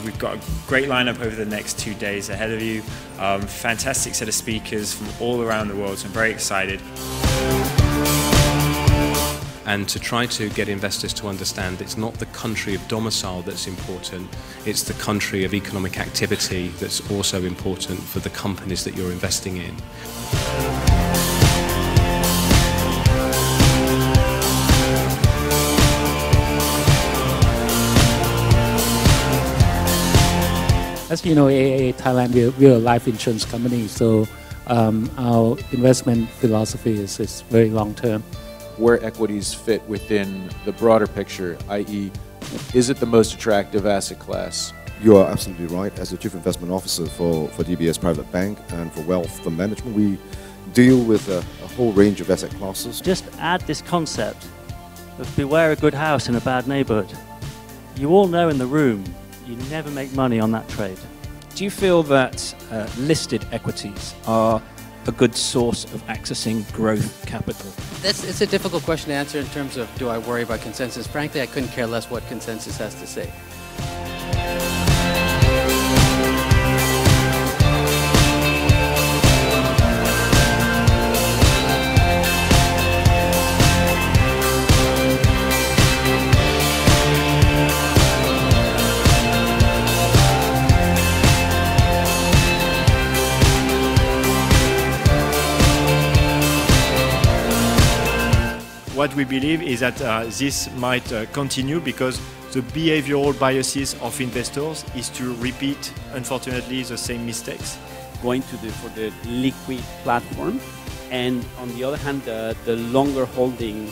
We've got a great lineup over the next 2 days ahead of you. Fantastic set of speakers from all around the world, so I'm very excited. And to try to get investors to understand it's not the country of domicile that's important, it's the country of economic activity that's also important for the companies that you're investing in. As you know, AIA Thailand, we're a life insurance company, so our investment philosophy is very long-term. Where equities fit within the broader picture, i.e., is it the most attractive asset class? You are absolutely right. As the Chief Investment Officer for DBS Private Bank and for Wealth Management, we deal with a whole range of asset classes. Just add this concept of beware a good house in a bad neighborhood. You all know in the room, you never make money on that trade. Do you feel that listed equities are a good source of accessing growth capital? It's a difficult question to answer in terms of do I worry about consensus. Frankly, I couldn't care less what consensus has to say. What we believe is that this might continue because the behavioral biases of investors is to repeat, unfortunately, the same mistakes. Going for the liquid platform, and on the other hand, the longer holding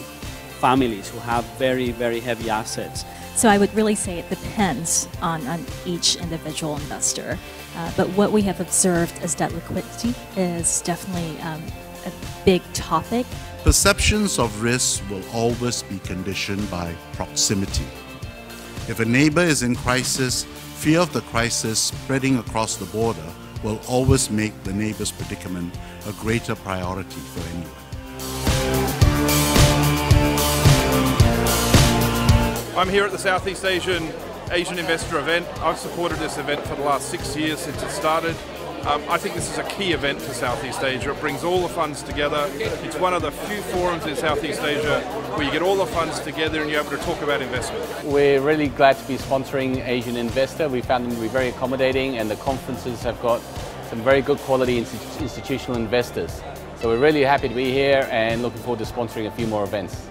families who have very, very heavy assets. So I would really say it depends on each individual investor. But what we have observed is that liquidity is definitely a big topic. Perceptions of risk will always be conditioned by proximity. If a neighbor is in crisis, fear of the crisis spreading across the border will always make the neighbor's predicament a greater priority for anyone. I'm here at the Southeast Asian Investor event. I've supported this event for the last 6 years since it started. I think this is a key event for Southeast Asia. It brings all the funds together. It's one of the few forums in Southeast Asia where you get all the funds together and you're able to talk about investment. We're really glad to be sponsoring Asian Investor. We found them to be very accommodating, and the conferences have got some very good quality institutional investors. So we're really happy to be here and looking forward to sponsoring a few more events.